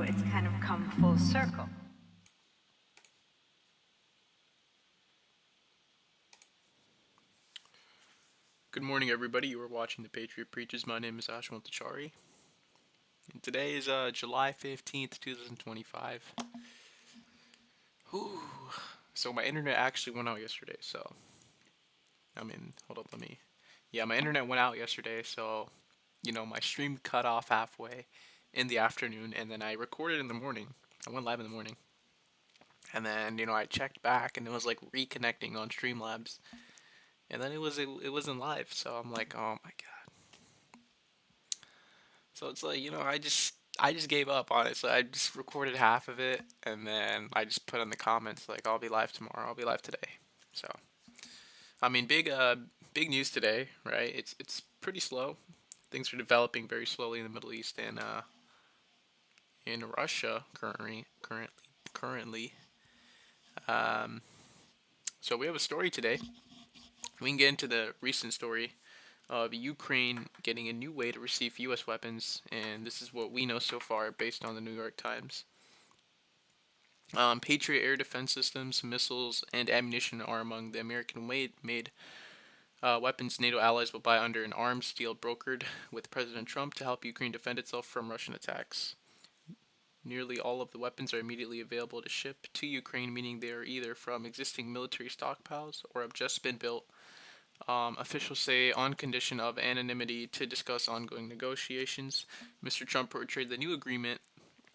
It's kind of come full circle. Good morning, everybody. You are watching the Patriot Preaches. My name is Ashwin Tachari. And today is July 15th, 2025. Whew. So my internet actually went out yesterday, so... hold up, Yeah, my internet went out yesterday, so... my stream cut off halfway in the afternoon, and then I recorded in the morning. I went live in the morning. And then, I checked back, and it was like reconnecting on Streamlabs. And then it wasn't live, so I'm like, oh my god. So it's like, I just gave up on it. So I just recorded half of it, and then I just put in the comments like, I'll be live tomorrow. I'll be live today. So, big news today, right? It's pretty slow. Things are developing very slowly in the Middle East and in Russia currently. So we have a story today. We can get into the recent story of Ukraine getting a new way to receive U.S. weapons, and this is what we know so far based on the New York Times. Patriot air defense systems, missiles, and ammunition are among the American-made weapons NATO allies will buy under an arms deal brokered with President Trump to help Ukraine defend itself from Russian attacks. Nearly all of the weapons are immediately available to ship to Ukraine, meaning they are either from existing military stockpiles or have just been built. Officials say on condition of anonymity to discuss ongoing negotiations. Mr. Trump portrayed the new agreement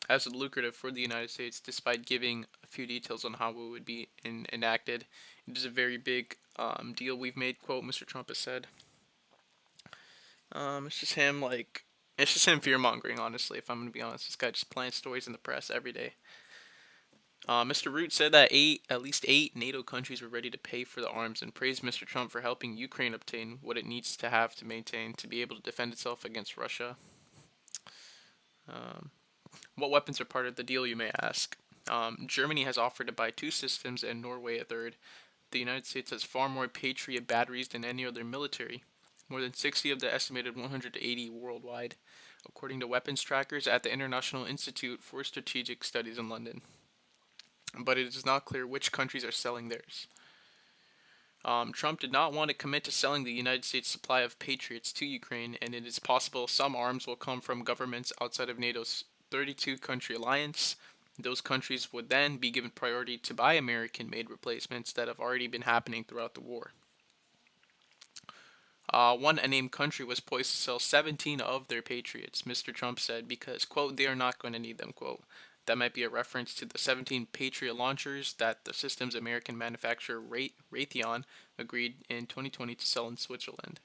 as lucrative for the United States, despite giving a few details on how it would be enacted. It is a very big deal we've made, quote, Mr. Trump has said. It's just him fear-mongering, honestly, if I'm going to be honest. This guy just plants stories in the press every day. Mr. Root said that at least eight NATO countries were ready to pay for the arms and praised Mr. Trump for helping Ukraine obtain what it needs to have to maintain to be able to defend itself against Russia. What weapons are part of the deal, you may ask? Germany has offered to buy 2 systems and Norway a third. The United States has far more Patriot batteries than any other military, more than 60 of the estimated 180 worldwide, according to weapons trackers at the International Institute for Strategic Studies in London. But it is not clear which countries are selling theirs. Trump did not want to commit to selling the United States supply of Patriots to Ukraine, and it is possible some arms will come from governments outside of NATO's 32-country alliance. Those countries would then be given priority to buy American-made replacements that have already been happening throughout the war. One unnamed country was poised to sell 17 of their Patriots, Mr. Trump said, because, quote, they are not going to need them, quote. That might be a reference to the 17 Patriot launchers that the system's American manufacturer Raytheon agreed in 2020 to sell in Switzerland.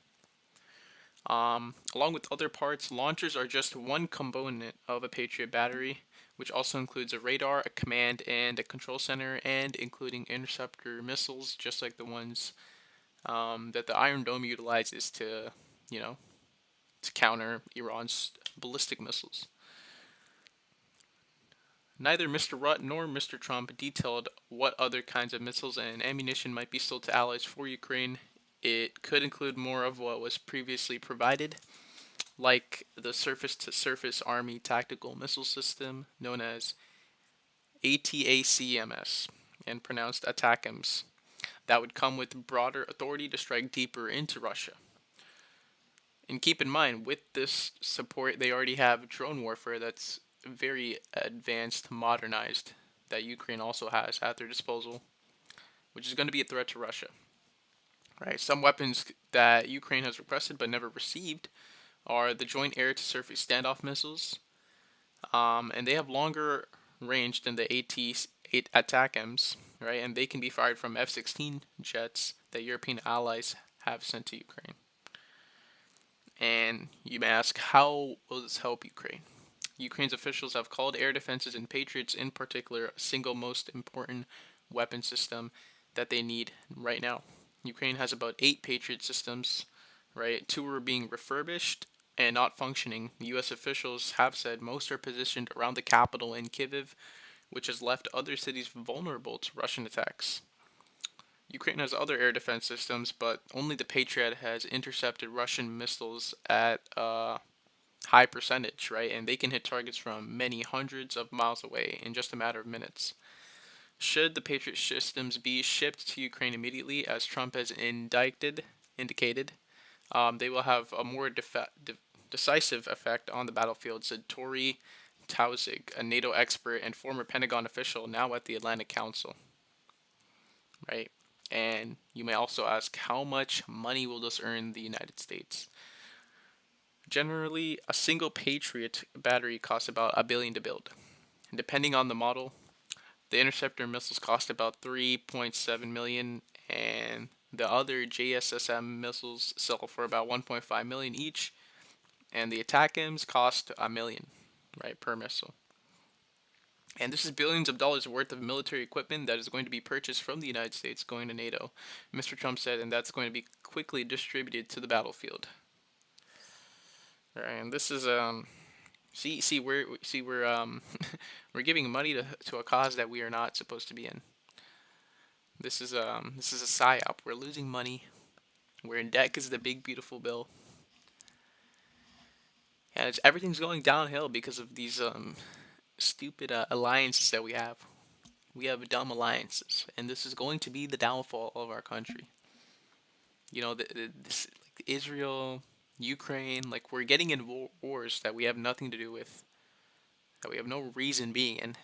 Along with other parts, launchers are just one component of a Patriot battery, which also includes a radar, a command, and a control center, and including interceptor missiles, just like the ones that the Iron Dome utilizes to you know, to counter Iran's ballistic missiles. Neither Mr. Rudd nor Mr. Trump detailed what other kinds of missiles and ammunition might be sold to allies for Ukraine. It could include more of what was previously provided, like the surface to surface Army tactical missile system known as ATACMS and pronounced ATACMS, that would come with broader authority to strike deeper into Russia. And keep in mind, with this support, they already have drone warfare that's very advanced, modernized, that Ukraine also has at their disposal, which is going to be a threat to Russia. Right? Some weapons that Ukraine has requested but never received are the Joint Air to Surface Standoff missiles, and they have longer range than the AT ATACMS, right? And they can be fired from F-16 jets that European allies have sent to Ukraine. And you may ask, how will this help Ukraine? Ukraine's officials have called air defenses and Patriots in particular a single most important weapon system that they need right now. Ukraine has about 8 Patriot systems, right? 2 are being refurbished and not functioning. U.S. officials have said most are positioned around the capital in Kyiv, which has left other cities vulnerable to Russian attacks. Ukraine has other air defense systems, but only the Patriot has intercepted Russian missiles at a high percentage, right? And they can hit targets from many hundreds of miles away in just a matter of minutes. Should the Patriot systems be shipped to Ukraine immediately, as Trump has indicated, they will have a more decisive effect on the battlefield, said Tori Tausig, a NATO expert and former Pentagon official now at the Atlantic Council. Right? And you may also ask, how much money will this earn the United States? Generally, a single Patriot battery costs about $1 billion to build. And depending on the model, the interceptor missiles cost about $3.7 million, and the other JSSM missiles sell for about $1.5 million each, and the ATACMS cost $1 million, right, per missile. And this is billions of dollars worth of military equipment that is going to be purchased from the United States going to NATO, Mr. Trump said, and that's going to be quickly distributed to the battlefield. All right, and this is we're we're giving money to a cause that we are not supposed to be in. This is a psyop. We're losing money. We're in debt because of the big beautiful bill, and everything's going downhill because of these stupid alliances that we have. We have dumb alliances, and this is going to be the downfall of our country. You know, this like Israel, Ukraine, like we're getting in wars that we have nothing to do with, that we have no reason being in,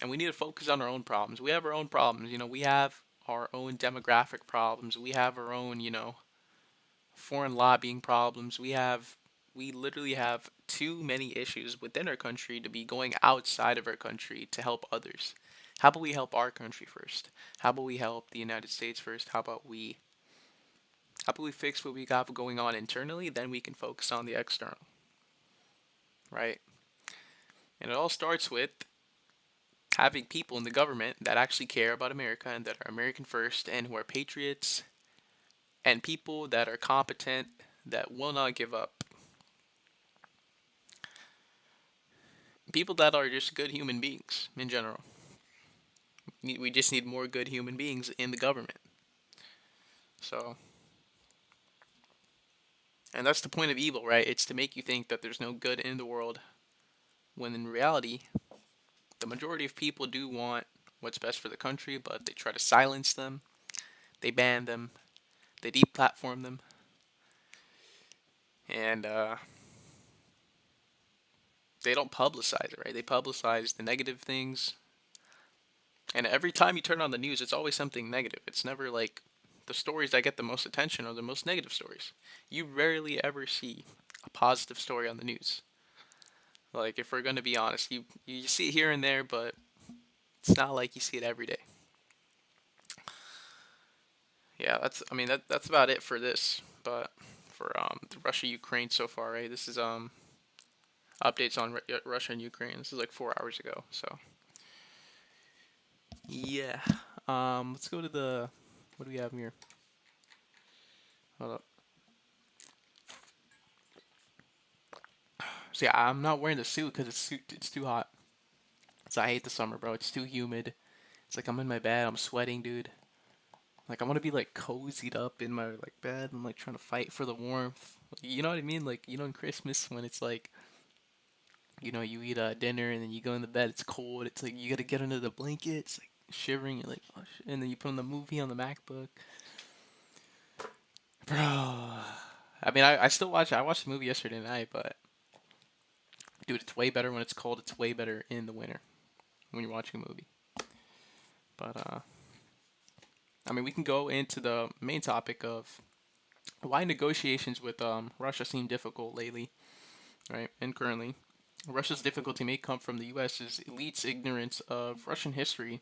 and we need to focus on our own problems. We have our own problems. You know, we have our own demographic problems. We have our own, foreign lobbying problems. We literally have too many issues within our country to be going outside of our country to help others. How about we help our country first? How about we help the United States first? How about we fix what we got going on internally, then we can focus on the external. Right? And it all starts with having people in the government that actually care about America and that are American first and who are patriots and people that are competent, that will not give up. People that are just good human beings in general. We just need more good human beings in the government. So, and that's the point of evil, right? It's to make you think that there's no good in the world, when in reality, the majority of people do want what's best for the country, but they try to silence them, they ban them, they deplatform them, and they don't publicize it, right? They publicize the negative things, and every time you turn on the news, it's always something negative. It's never like the stories that get the most attention are the most negative stories. You rarely ever see a positive story on the news. Like, if we're going to be honest, you see it here and there, but it's not like you see it every day. Yeah, that's about it for this. But for the Russia Ukraine so far, right? This is updates on Russia and Ukraine. This is like 4 hours ago. So yeah, let's go to the, what do we have here? Hold up. See, I'm not wearing the suit because it's too hot. So I hate the summer, bro. It's too humid. It's like I'm in my bed, I'm sweating, dude. Like I want to be like cozied up in my like bed. I'm like trying to fight for the warmth. You know what I mean? Like in Christmas when it's like you eat dinner and then you go in the bed. It's cold. It's like you gotta get under the blanket. It's like shivering. You're like, oh, and then you put on the movie on the MacBook, bro. I mean, I still watch. I watched the movie yesterday night, but dude, it's way better when it's cold. It's way better in the winter when you're watching a movie. But I mean, we can go into the main topic of why negotiations with Russia seem difficult lately, right? And currently, Russia's difficulty may come from the U.S.'s elite's ignorance of Russian history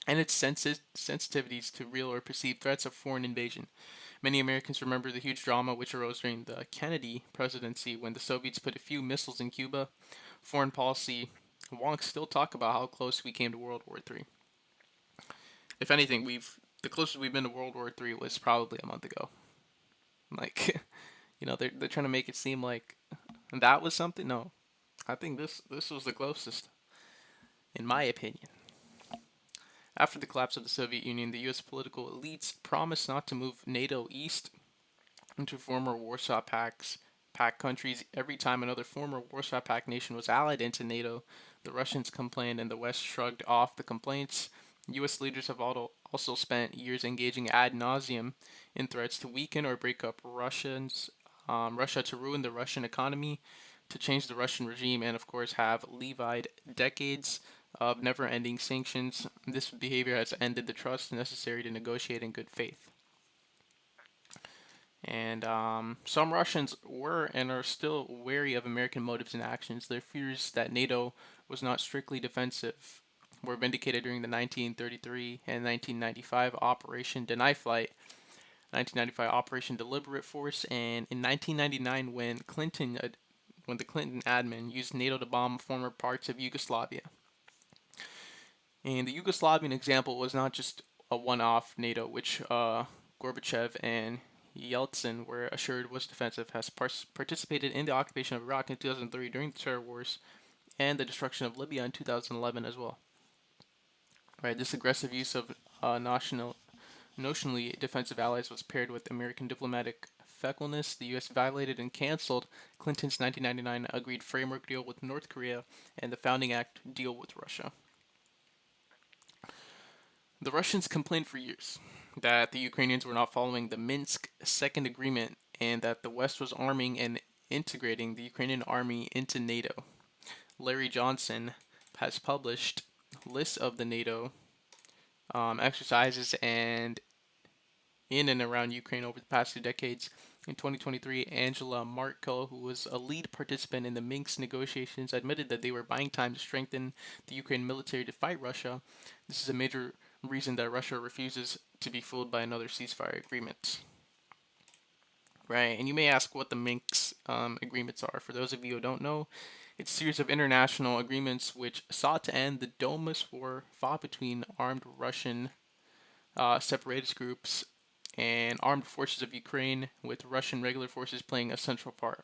and its sensitivities to real or perceived threats of foreign invasion. Many Americans remember the huge drama which arose during the Kennedy presidency when the Soviets put a few missiles in Cuba. Foreign policy wonks still talk about how close we came to World War III. If anything, the closest we've been to World War III was probably a month ago. Like, they're trying to make it seem like that was something. No, I think this was the closest, in my opinion. After the collapse of the Soviet Union, the U.S. political elites promised not to move NATO east into former Warsaw Pact countries. Every time another former Warsaw Pact nation was allied into NATO, the Russians complained and the West shrugged off the complaints. U.S. leaders have also spent years engaging ad nauseum in threats to weaken or break up Russia, to ruin the Russian economy, to change the Russian regime, and of course have levied decades of never-ending sanctions. This behavior has ended the trust necessary to negotiate in good faith. And some Russians were and are still wary of American motives and actions. Their fears that NATO was not strictly defensive were vindicated during the 1933 and 1995 Operation Deny Flight, 1995 Operation Deliberate Force, and in 1999 when the Clinton admin used NATO to bomb former parts of Yugoslavia. And the Yugoslavian example was not just a one-off NATO, which Gorbachev and Yeltsin were assured was defensive, has participated in the occupation of Iraq in 2003 during the terror wars and the destruction of Libya in 2011 as well. Right, this aggressive use of notionally defensive allies was paired with American diplomatic feckleness. The U.S. violated and canceled Clinton's 1999 agreed framework deal with North Korea and the Founding Act deal with Russia. The Russians complained for years that the Ukrainians were not following the Minsk Second Agreement and that the West was arming and integrating the Ukrainian army into NATO. Larry Johnson has published lists of the NATO exercises and in and around Ukraine over the past 2 decades. In 2023, Angela Merkel, who was a lead participant in the Minsk negotiations, admitted that they were buying time to strengthen the Ukraine military to fight Russia. This is a major reason that Russia refuses to be fooled by another ceasefire agreement. Right, and you may ask what the Minsk agreements are. For those of you who don't know, it's a series of international agreements which sought to end the Donbas war fought between armed Russian separatist groups and armed forces of Ukraine, with Russian regular forces playing a central part.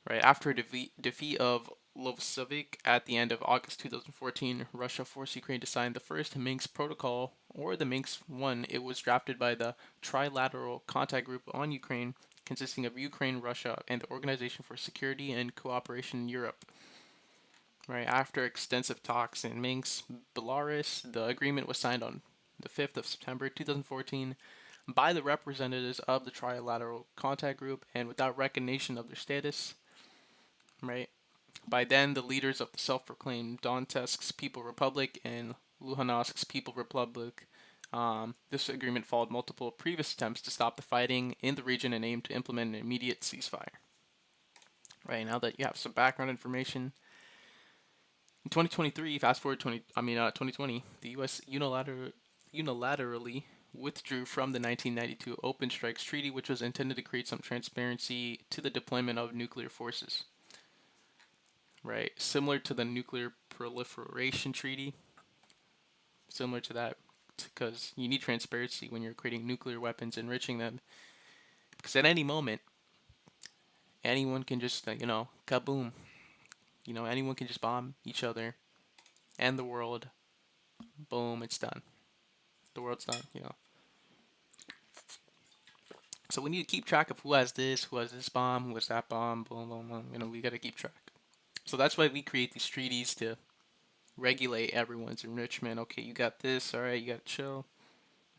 Right after a defeat of Lovsovik at the end of August 2014, Russia forced Ukraine to sign the first Minsk Protocol, or the Minsk I. It was drafted by the Trilateral Contact Group on Ukraine, consisting of Ukraine, Russia, and the Organization for Security and Cooperation in Europe. Right after extensive talks in Minsk, Belarus, the agreement was signed on the 5th of September 2014 by the representatives of the Trilateral Contact Group and without recognition of their status. Right. By then, the leaders of the self-proclaimed Donetsk's People Republic and Luhansk's People Republic, this agreement followed multiple previous attempts to stop the fighting in the region and aimed to implement an immediate ceasefire. Right, now that you have some background information, in 2023, fast forward 2020, the U.S. unilaterally withdrew from the 1992 Open Strikes Treaty, which was intended to create some transparency to the deployment of nuclear forces. Right, similar to the Nuclear Proliferation Treaty, similar to that, because you need transparency when you're creating nuclear weapons, enriching them, because at any moment, anyone can just, kaboom. Anyone can just bomb each other and the world. Boom, it's done. The world's done. So we need to keep track of who has this bomb, who has that bomb, boom, boom, boom. We got to keep track. So that's why we create these treaties to regulate everyone's enrichment. Okay, you got this, all right, you got to chill.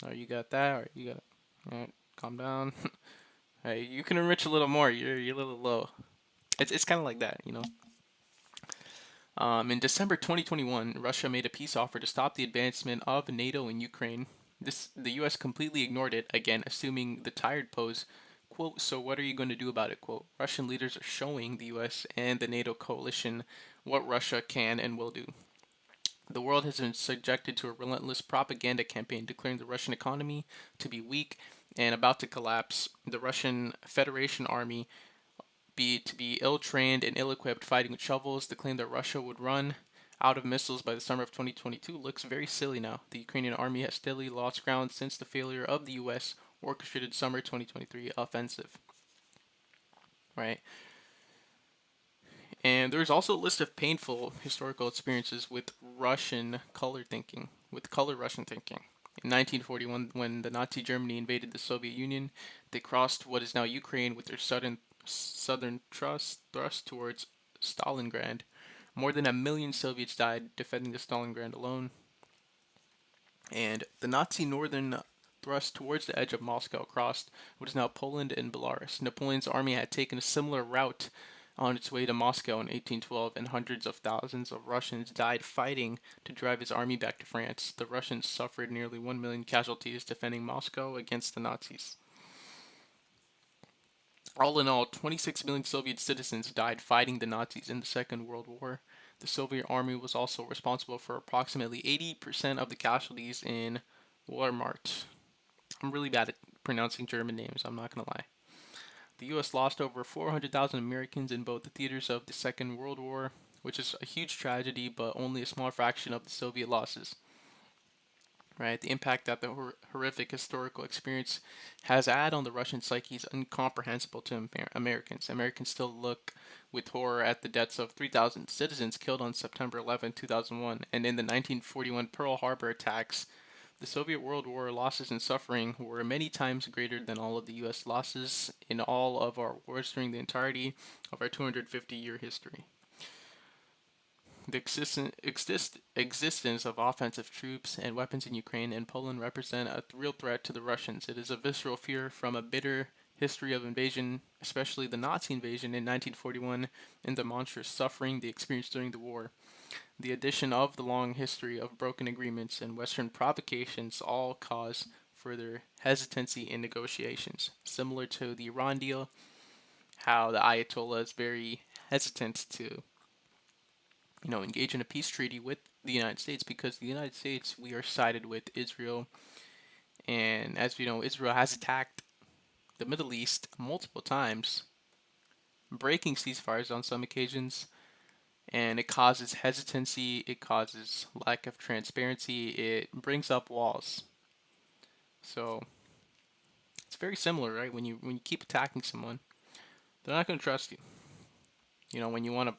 Or you got that, or you got, all right, calm down. Hey, you can enrich a little more. You're a little low. It's kind of like that. In December 2021, Russia made a peace offer to stop the advancement of NATO in Ukraine. The U.S. completely ignored it, again assuming the tired pose. Quote, so what are you going to do about it? Quote, Russian leaders are showing the U.S. and the NATO coalition what Russia can and will do. The world has been subjected to a relentless propaganda campaign declaring the Russian economy to be weak and about to collapse. The Russian Federation Army to be ill-trained and ill-equipped, fighting with shovels. The claim that Russia would run out of missiles by the summer of 2022 looks very silly now. The Ukrainian army has steadily lost ground since the failure of the U.S. orchestrated summer 2023 offensive. Right? And there's also a list of painful historical experiences with color Russian thinking. In 1941, when the Nazi Germany invaded the Soviet Union, they crossed what is now Ukraine with their southern thrust towards Stalingrad. More than 1 million Soviets died defending the Stalingrad alone. And the Nazi northern thrust towards the edge of Moscow crossed what is now Poland and Belarus. Napoleon's army had taken a similar route on its way to Moscow in 1812, and hundreds of thousands of Russians died fighting to drive his army back to France. The Russians suffered nearly 1 million casualties defending Moscow against the Nazis. All in all, 26 million Soviet citizens died fighting the Nazis in the Second World War. The Soviet army was also responsible for approximately 80% of the casualties in Wehrmacht. I'm really bad at pronouncing German names, I'm not going to lie. The U.S. lost over 400,000 Americans in both the theaters of the Second World War, which is a huge tragedy, but only a small fraction of the Soviet losses. Right, the impact that the horrific historical experience has had on the Russian psyche is incomprehensible to Americans. Americans still look with horror at the deaths of 3,000 citizens killed on September 11, 2001, and in the 1941 Pearl Harbor attacks. The Soviet World War losses and suffering were many times greater than all of the U.S. losses in all of our wars during the entirety of our 250-year history. The existence of offensive troops and weapons in Ukraine and Poland represent a real threat to the Russians. It is a visceral fear from a bitter history of invasion, especially the Nazi invasion in 1941 and the monstrous suffering they experienced during the war. The addition of the long history of broken agreements and Western provocations all cause further hesitancy in negotiations. Similar to the Iran deal, how the Ayatollah is very hesitant to, engage in a peace treaty with the United States because the United States, we are sided with Israel. And as we know, Israel has attacked the Middle East multiple times, breaking ceasefires on some occasions, and it causes hesitancy, it causes lack of transparency, it brings up walls. So it's very similar, right? When you keep attacking someone, they're not going to trust you. When you want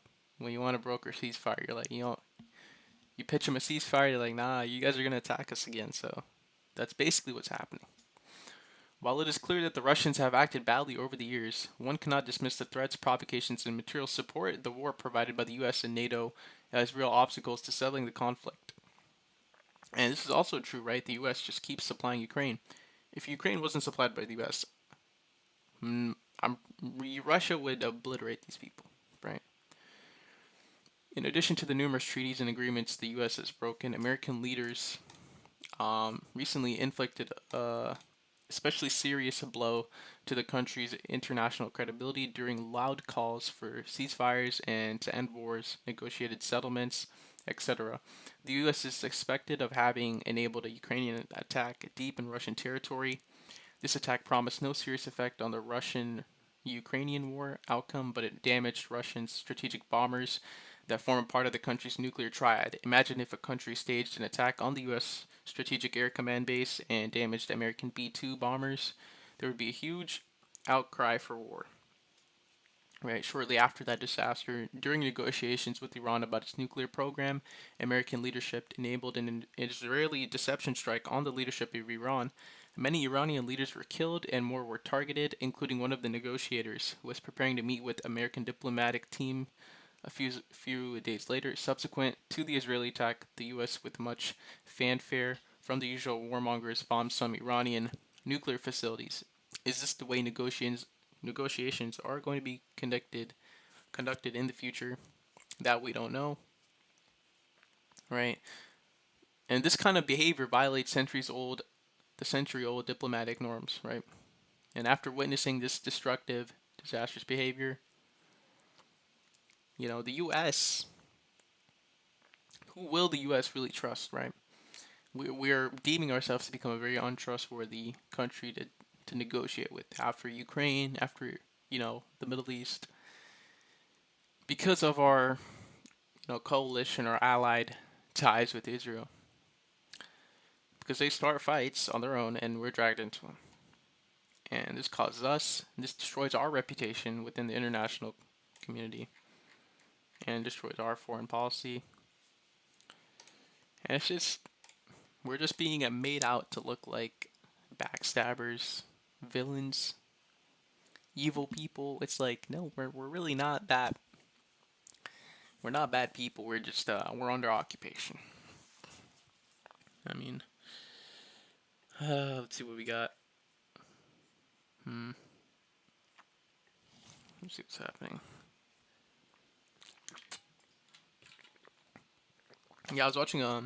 to broker ceasefire, you're like, you pitch them a ceasefire, you're like, nah, you guys are going to attack us again. So that's basically what's happening. While it is clear that the Russians have acted badly over the years, one cannot dismiss the threats, provocations, and material support the war provided by the U.S. and NATO as real obstacles to settling the conflict. And this is also true, right? The U.S. just keeps supplying Ukraine. If Ukraine wasn't supplied by the U.S., Russia would obliterate these people, right? In addition to the numerous treaties and agreements the U.S. has broken, American leaders recently inflicted especially serious blow to the country's international credibility during loud calls for ceasefires and to end wars, negotiated settlements, etc. The U.S. is suspected of having enabled a Ukrainian attack deep in Russian territory. This attack promised no serious effect on the Russian-Ukrainian war outcome, but it damaged Russian strategic bombers that form a part of the country's nuclear triad. Imagine if a country staged an attack on the U.S. Strategic Air Command base and damaged American B-2 bombers. There would be a huge outcry for war. Right, shortly after that disaster, during negotiations with Iran about its nuclear program, American leadership enabled an Israeli deception strike on the leadership of Iran. Many Iranian leaders were killed and more were targeted, including one of the negotiators, who was preparing to meet with American diplomatic team a few days later. Subsequent to the Israeli attack, the U.S., with much fanfare from the usual warmongers, bombed some Iranian nuclear facilities. Is this the way negotiations are going to be conducted in the future? That we don't know, right? And this kind of behavior violates century-old diplomatic norms, right? And after witnessing this destructive, disastrous behavior, the U.S. Who will the U.S. really trust, right? We're deeming ourselves to become a very untrustworthy country to negotiate with after Ukraine, after the Middle East, because of our coalition or allied ties with Israel, because they start fights on their own and we're dragged into them, and this destroys our reputation within the international community and destroys our foreign policy, and we're just being made out to look like backstabbers, villains, evil people. It's like, no, we're really not that. We're not bad people. We're just we're under occupation. I mean, let's see what we got. Let's see what's happening. Yeah, I was watching a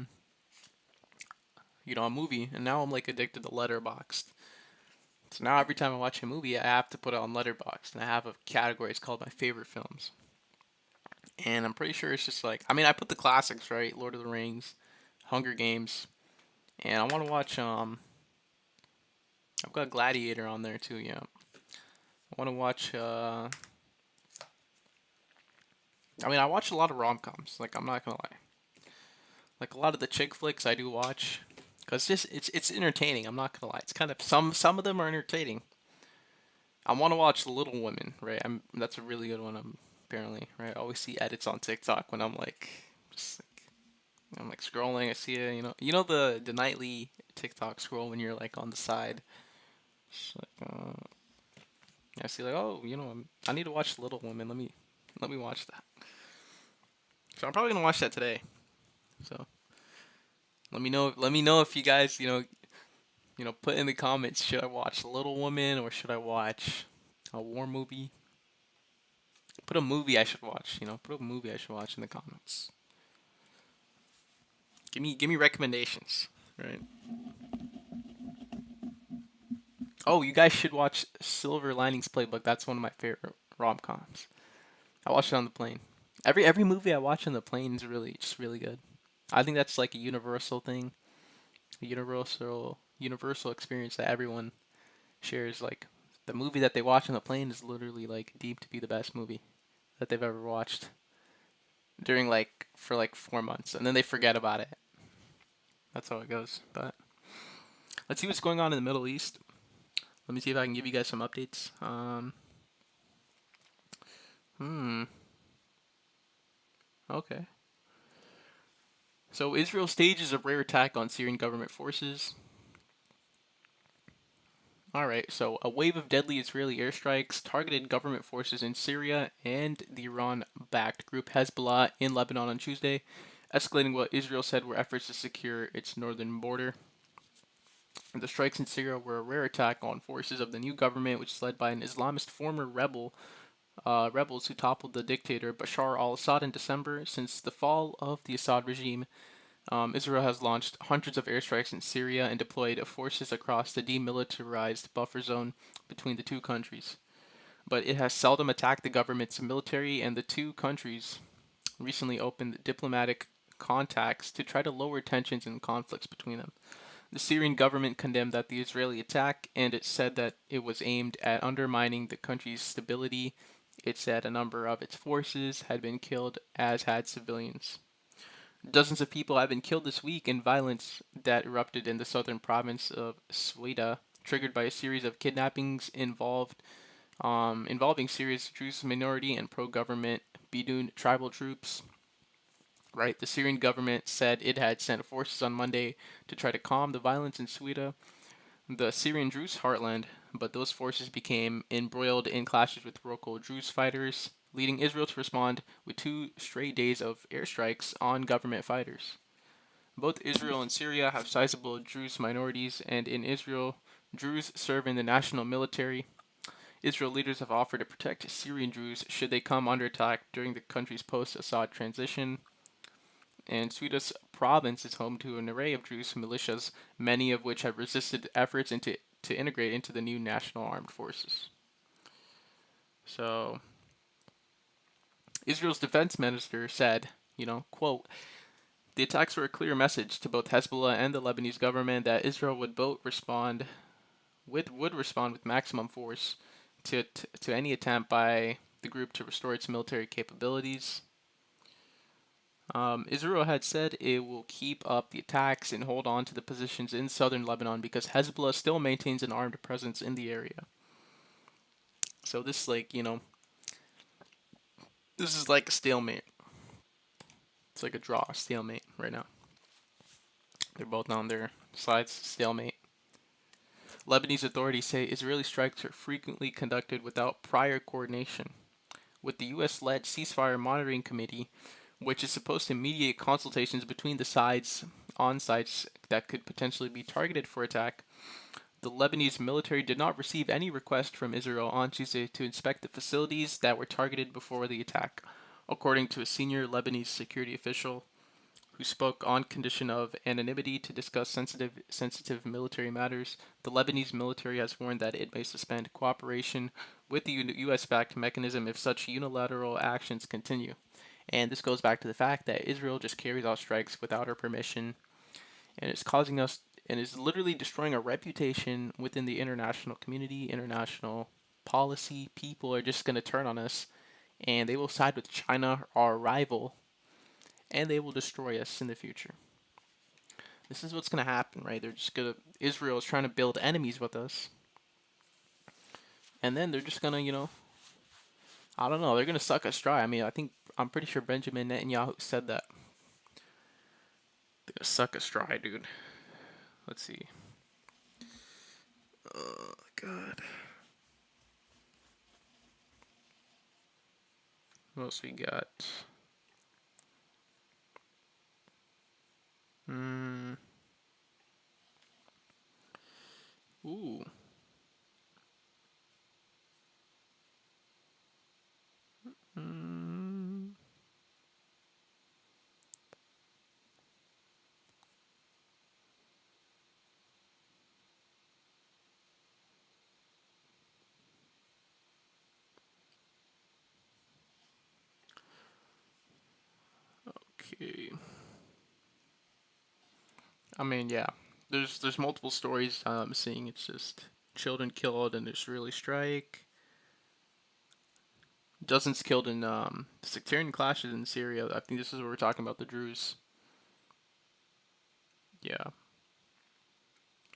movie, and now I'm like addicted to Letterboxd. So now every time I watch a movie, I have to put it on Letterboxd, and I have a category. It's called my favorite films, and I'm pretty sure it's just like, I mean, I put the classics, right? Lord of the Rings, Hunger Games, and I want to watch I've got Gladiator on there too. Yeah, I want to watch. I mean, I watch a lot of rom coms. Like, I'm not gonna lie. Like a lot of the chick flicks I do watch, cause it's entertaining. I'm not gonna lie. It's kind of some of them are entertaining. I want to watch Little Women, right? That's a really good one. Apparently, right. I always see edits on TikTok when I'm like, just like, I'm like scrolling. I see it. The nightly TikTok scroll when you're like on the side. Just like, I see like, oh, I need to watch Little Women. Let me watch that. So I'm probably gonna watch that today. So let me know. Let me know if you guys, put in the comments. Should I watch Little Woman or should I watch a war movie? Put a movie I should watch. Put a movie I should watch in the comments. Give me recommendations. Right. Oh, you guys should watch Silver Linings Playbook. That's one of my favorite rom coms. I watched it on the plane. Every movie I watch on the plane is really good. I think that's like a universal thing, a universal experience that everyone shares. Like the movie that they watch on the plane is literally like deemed to be the best movie that they've ever watched during for like 4 months, and then they forget about it. That's how it goes. But let's see what's going on in the Middle East. Let me see if I can give you guys some updates. Okay. So Israel stages a rare attack on Syrian government forces. Alright, so a wave of deadly Israeli airstrikes targeted government forces in Syria and the Iran-backed group Hezbollah in Lebanon on Tuesday, escalating what Israel said were efforts to secure its northern border. The strikes in Syria were a rare attack on forces of the new government, which is led by an Islamist former rebels who toppled the dictator Bashar al-Assad in December. Since the fall of the Assad regime, Israel has launched hundreds of airstrikes in Syria and deployed forces across the demilitarized buffer zone between the two countries. But it has seldom attacked the government's military, and the two countries recently opened diplomatic contacts to try to lower tensions and conflicts between them. The Syrian government condemned the Israeli attack, and it said that it was aimed at undermining the country's stability. It said a number of its forces had been killed, as had civilians. Dozens of people have been killed this week in violence that erupted in the southern province of Sweda, triggered by a series of kidnappings involving Syria's Druze minority and pro-government Bedouin tribal troops. Right, the Syrian government said it had sent forces on Monday to try to calm the violence in Ceuta, the Syrian Druze heartland, but those forces became embroiled in clashes with local Druze fighters, leading Israel to respond with 2 straight days of airstrikes on government fighters. Both Israel and Syria have sizable Druze minorities, and in Israel, Druze serve in the national military. Israel leaders have offered to protect Syrian Druze should they come under attack during the country's post-Assad transition. And Suda's province is home to an array of Druze militias, many of which have resisted efforts to integrate into the new national armed forces. So, Israel's defense minister said, quote, the attacks were a clear message to both Hezbollah and the Lebanese government that Israel would respond with maximum force to any attempt by the group to restore its military capabilities. Israel had said it will keep up the attacks and hold on to the positions in southern Lebanon because Hezbollah still maintains an armed presence in the area. So this is this is like a stalemate. It's like a draw, stalemate right now. They're both on their sides, stalemate. Lebanese authorities say Israeli strikes are frequently conducted without prior coordination, with the U.S.-led ceasefire monitoring committee, which is supposed to mediate consultations between the sides on sites that could potentially be targeted for attack. The Lebanese military did not receive any request from Israel on Tuesday to inspect the facilities that were targeted before the attack, according to a senior Lebanese security official who spoke on condition of anonymity to discuss sensitive military matters. The Lebanese military has warned that it may suspend cooperation with the U.S.-backed mechanism if such unilateral actions continue. And this goes back to the fact that Israel just carries out strikes without our permission, and it's causing us and is literally destroying our reputation within the international community, international policy. People are just going to turn on us, and they will side with China, our rival, and they will destroy us in the future. This is what's going to happen, right? Israel is trying to build enemies with us, and then they're just going to, I don't know, they're going to suck us dry. I mean, I'm pretty sure Benjamin Netanyahu said that. They're going to suck us dry, dude. Let's see. Oh, God. What else we got? Ooh. Okay. I mean, yeah. There's multiple stories I'm seeing. It's just children killed in Israeli strike. Dozens killed in sectarian clashes in Syria. I think this is what we're talking about, the Druze. Yeah.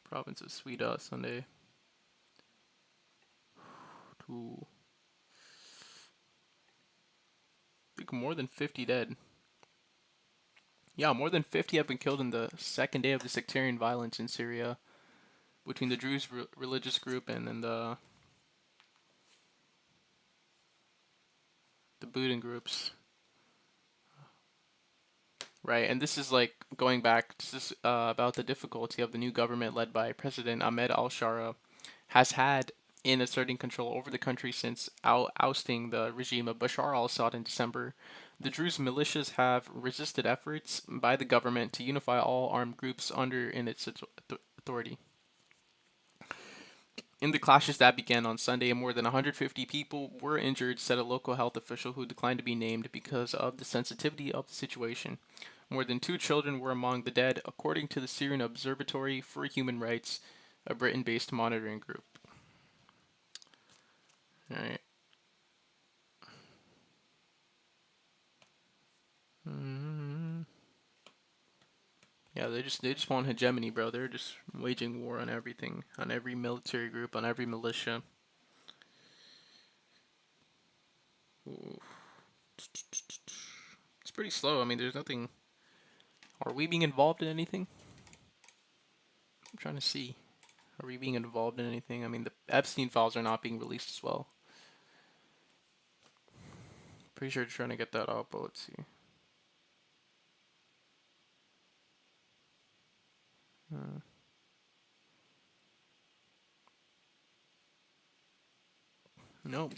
Province of Sweden, Sunday. Ooh. I think more than 50 dead. Yeah, more than 50 have been killed in the second day of the sectarian violence in Syria between the Druze religious group and then the Bedouin groups. Right, and this is like going back. This is about the difficulty of the new government led by President Ahmed al-Shara has had in asserting control over the country since ousting the regime of Bashar al-Assad in December. The Druze militias have resisted efforts by the government to unify all armed groups under in its authority. In the clashes that began on Sunday, more than 150 people were injured, said a local health official who declined to be named because of the sensitivity of the situation. More than 2 children were among the dead, according to the Syrian Observatory for Human Rights, a Britain-based monitoring group. All right. Yeah, they just want hegemony, bro. They're just waging war on everything, on every military group, on every militia. Ooh. It's pretty slow. I mean, there's nothing. Are we being involved in anything? I'm trying to see. Are we being involved in anything? I mean, the Epstein files are not being released as well. Pretty sure they're trying to get that up, but let's see. Nope.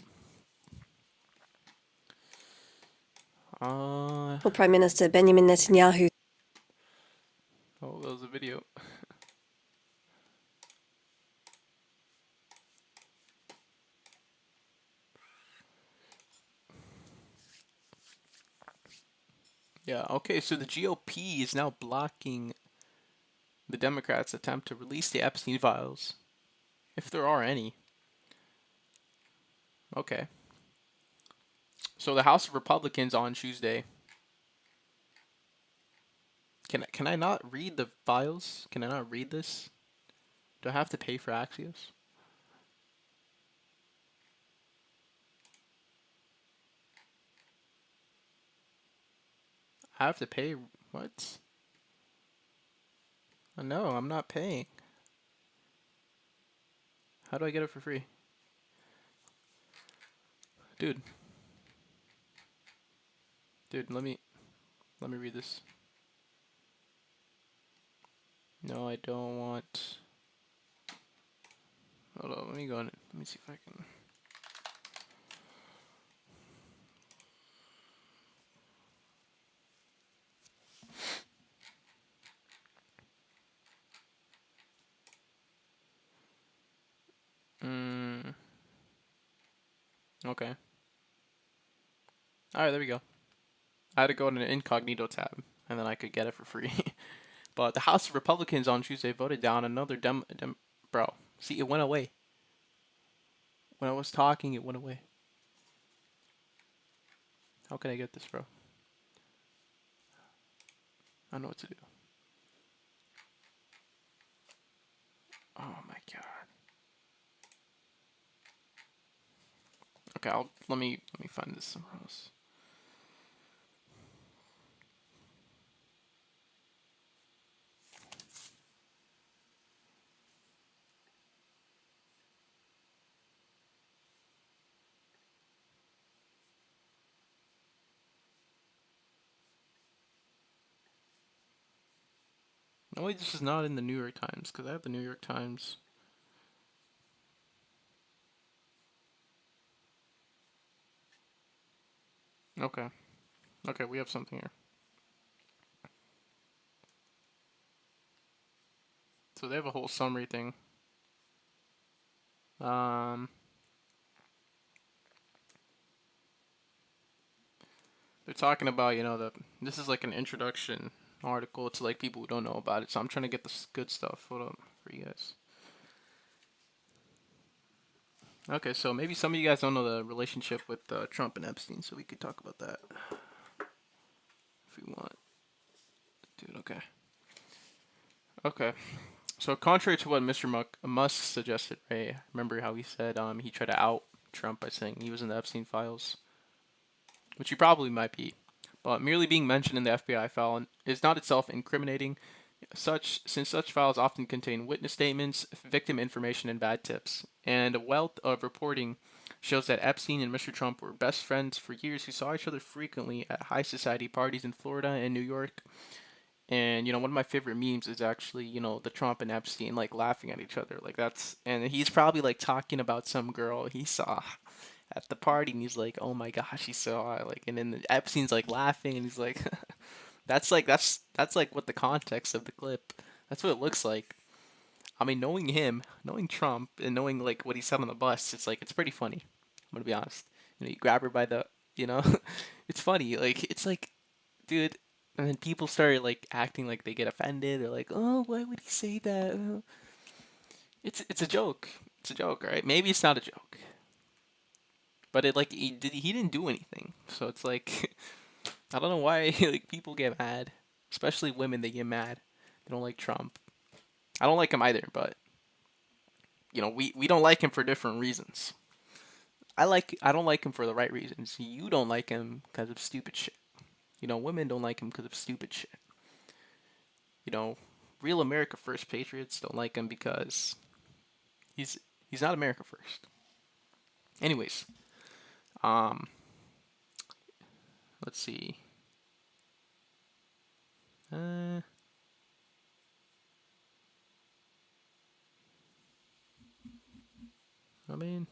Prime Minister Benjamin Netanyahu. Oh, that was a video. Yeah, okay, so the GOP is now blocking the Democrats' attempt to release the Epstein files, if there are any. Okay. So the House of Republicans on Tuesday. Can I not read the files? Can I not read this? Do I have to pay for Axios? I have to pay? What? No, I'm not paying. How do I get it for free? Dude. Dude, let me read this. No, I don't want. Hold on, let me go in. Let me see if I can. Okay. Alright, there we go. I had to go in an incognito tab, and then I could get it for free. But the House of Republicans on Tuesday voted down another Bro, see, it went away. When I was talking, it went away. How can I get this, bro? I don't know what to do. Oh my god. Okay, let me find this somewhere else. No, wait, this is not in the New York Times, because I have the New York Times. Okay. Okay, we have something here. So they have a whole summary thing. They're talking about, this is like an introduction article to like people who don't know about it. So I'm trying to get this good stuff. Hold up for you guys. Okay, so maybe some of you guys don't know the relationship with Trump and Epstein, so we could talk about that if we want. Dude, okay. Okay. So contrary to what Mr. Musk suggested, right? Remember how he said he tried to out Trump by saying he was in the Epstein files, which he probably might be, but merely being mentioned in the FBI file is not itself incriminating. Since such files often contain witness statements, victim information, and bad tips, and a wealth of reporting shows that Epstein and Mr. Trump were best friends for years who saw each other frequently at high society parties in Florida and New York. And one of my favorite memes is actually the Trump and Epstein like laughing at each other, like and he's probably like talking about some girl he saw at the party, and he's like, oh my gosh, he saw it, like, and then Epstein's like laughing, and he's like, that's like what the context of the clip. That's what it looks like. I mean, knowing him, knowing Trump, and knowing like what he said on the bus, it's pretty funny. I'm gonna be honest. You grab her by the, it's funny. Like it's like, dude. And then people started like acting like they get offended. They're like, "Oh, why would he say that?" It's a joke. It's a joke, right? Maybe it's not a joke, but he didn't do anything. So it's like I don't know why like people get mad, especially women. They get mad. They don't like Trump. I don't like him either, but we don't like him for different reasons. I don't like him for the right reasons. You don't like him because of stupid shit. Women don't like him because of stupid shit. You know, real America First patriots don't like him because he's he's not America First. Anyways, um, let's see. Uh, I mean,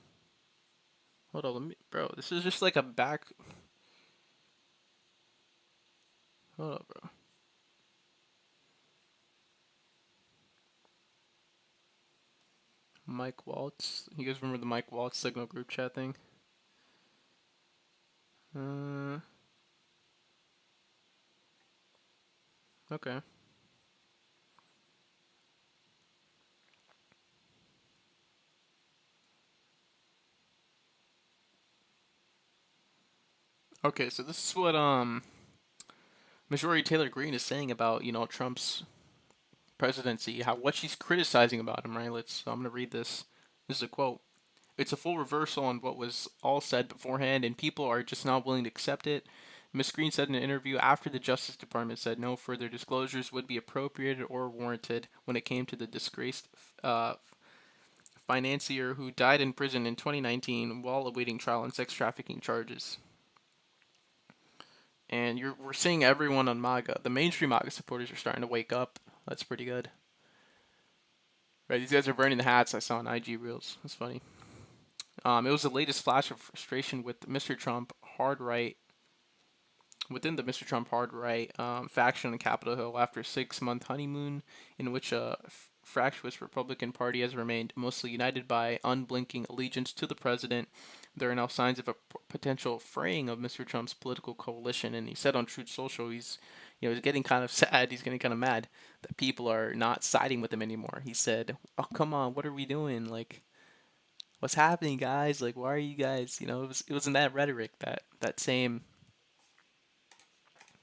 hold on, bro. This is just like a back. Hold up, bro. Mike Waltz. You guys remember the Mike Waltz Signal group chat thing? Uh, okay. Okay, so this is what Majority Taylor Greene is saying about, Trump's presidency, how what she's criticizing about him, right? So I'm gonna read this. This is a quote. It's a full reversal on what was all said beforehand, and people are just not willing to accept it. Ms. Green said in an interview after the Justice Department said no further disclosures would be appropriate or warranted when it came to the disgraced uh, financier who died in prison in 2019 while awaiting trial on sex trafficking charges. And we're seeing everyone on MAGA. The mainstream MAGA supporters are starting to wake up. That's pretty good. Right, these guys are burning the hats I saw on IG Reels. That's funny. It was the latest flash of frustration with Mr. Trump hard right within the Mr. Trump hard right faction on Capitol Hill after a 6-month honeymoon in which a fractious Republican Party has remained mostly united by unblinking allegiance to the president. There are now signs of a potential fraying of Mr. Trump's political coalition, and he said on Truth Social he's getting kind of sad. He's getting kind of mad that people are not siding with him anymore. He said, "Oh, come on, what are we doing? Like, what's happening, guys? Like, why are you guys? It was in that rhetoric, that same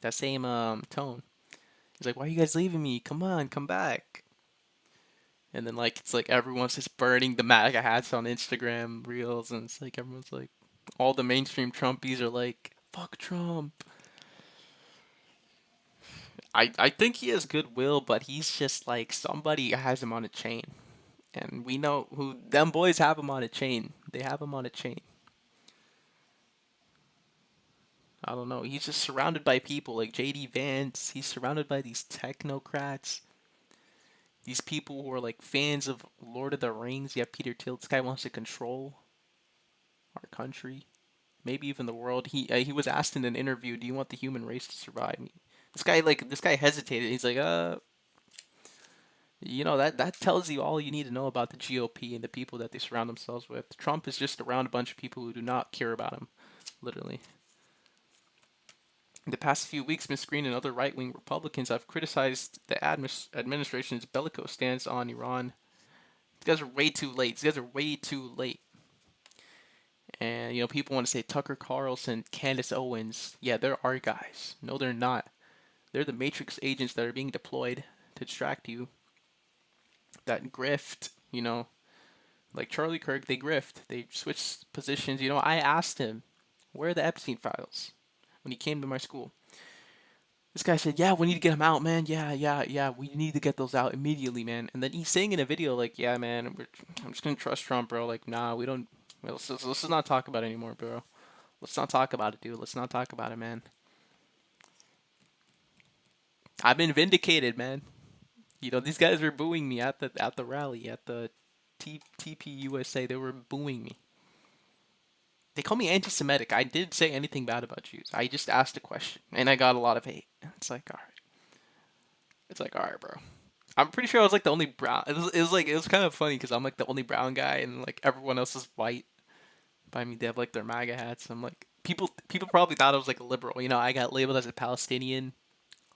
tone. He's like, why are you guys leaving me? Come on, come back." And then like it's like everyone's just burning the MAGA hats on Instagram reels, and it's like everyone's like, all the mainstream Trumpies are like, fuck Trump. I think he has goodwill, but he's just like somebody has him on a chain, and we know who them boys have him on a chain. They have him on a chain. I don't know. He's just surrounded by people like JD Vance. He's surrounded by these technocrats. These people who are like fans of Lord of the Rings. You have Peter Thiel. This guy wants to control our country, maybe even the world. He was asked in an interview, "Do you want the human race to survive?" This guy hesitated. He's like, that tells you all you need to know about the GOP and the people that they surround themselves with. Trump is just around a bunch of people who do not care about him, literally. In the past few weeks, Ms. Green and other right-wing Republicans have criticized the administration's bellicose stance on Iran. These guys are way too late. These guys are way too late. And, people want to say Tucker Carlson, Candace Owens. Yeah, they're our guys. No, they're not. They're the Matrix agents that are being deployed to distract you. That grift, like Charlie Kirk, they grift. They switch positions. I asked him, where are the Epstein files? When he came to my school. This guy said, yeah, we need to get them out, man. Yeah. We need to get those out immediately, man. And then he's saying in a video, like, yeah, man, I'm just going to trust Trump, bro. Like, nah, we don't. Let's just not talk about it anymore, bro. Let's not talk about it, dude. Let's not talk about it, man. I've been vindicated, man. These guys were booing me at the rally, at the TPUSA. They were booing me. They call me anti-Semitic. I didn't say anything bad about Jews. I just asked a question, and I got a lot of hate. It's like, all right. It's like, all right, bro. I'm pretty sure I was like the only brown. It was kind of funny because I'm like the only brown guy, and like everyone else is white. By me, they have like their MAGA hats. I'm like, people probably thought I was like a liberal. I got labeled as a Palestinian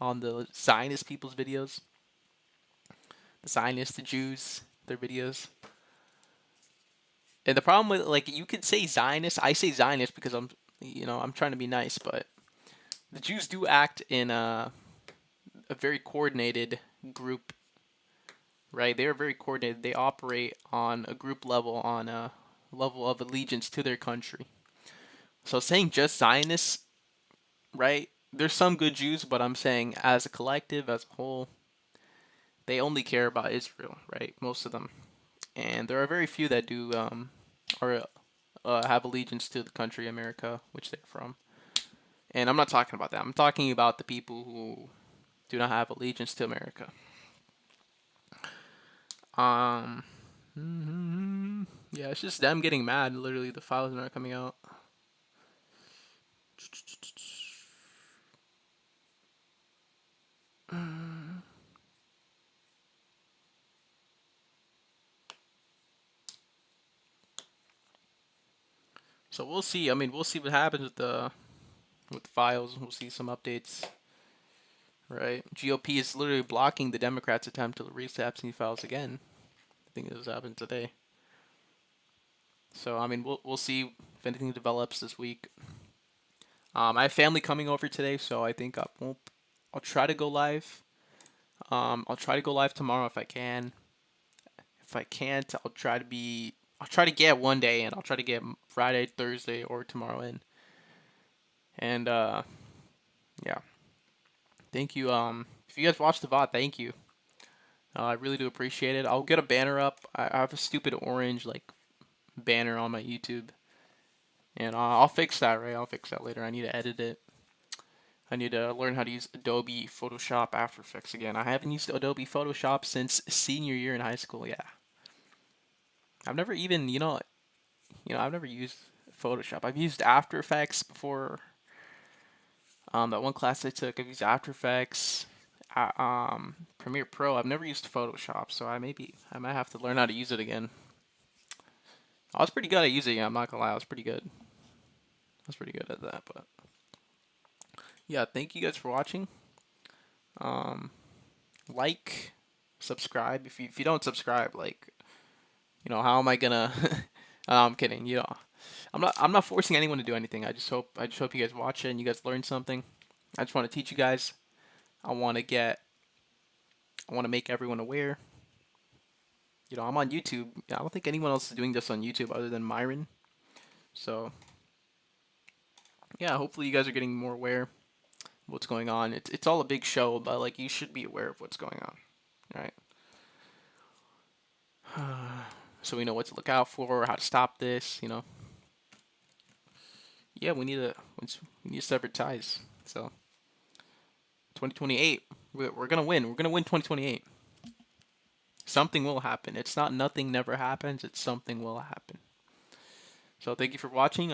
on the Zionist people's videos. The Zionists, the Jews, their videos. And the problem with, like, you could say Zionist. I say Zionist because I'm trying to be nice, but the Jews do act in a very coordinated group, right? They are very coordinated. They operate on a group level on level of allegiance to their country. So saying just Zionists, right? There's some good Jews, but I'm saying as a collective, as a whole, they only care about Israel, right? Most of them, and there are very few that do or have allegiance to the country America, which they're from. And I'm not talking about that. I'm talking about the people who do not have allegiance to America. Yeah, it's just them getting mad. Literally, the files are not coming out. So we'll see. I mean, we'll see what happens with the files. We'll see some updates. Right? GOP is literally blocking the Democrats' attempt to release the Epstein files again. I think this happened today. So I mean, we'll see if anything develops this week. I have family coming over today, so I think I'll try to go live. I'll try to go live tomorrow if I can. If I can't, I'll try to get one day in. I'll try to get Friday, Thursday, or tomorrow in. And yeah. Thank you. If you guys watched the VOD, thank you. I really do appreciate it. I'll get a banner up. I have a stupid orange like banner on my YouTube, and I'll fix that. Right, I'll fix that later. I need to edit it. I need to learn how to use Adobe Photoshop After Effects again. I haven't used Adobe Photoshop since senior year in high school. Yeah, I've never even I've never used Photoshop. I've used After Effects before. That one class I took, I've used After Effects, Premiere Pro. I've never used Photoshop, so I might have to learn how to use it again. I was pretty good at using it. I'm not gonna lie, I was pretty good. At that, but yeah, thank you guys for watching. Like, subscribe. If you don't subscribe, like, how am I gonna? I'm kidding. I'm not forcing anyone to do anything. I just hope you guys watch it and you guys learn something. I just want to teach you guys. I want to make everyone aware. I'm on YouTube. I don't think anyone else is doing this on YouTube other than Myron. So yeah, hopefully you guys are getting more aware of what's going on. It's all a big show, but like you should be aware of what's going on. All right. So we know what to look out for, how to stop this. Yeah, we need to sever ties. So 2028, we're gonna win. We're gonna win 2028. Something will happen. It's not nothing never happens. It's something will happen. So thank you for watching.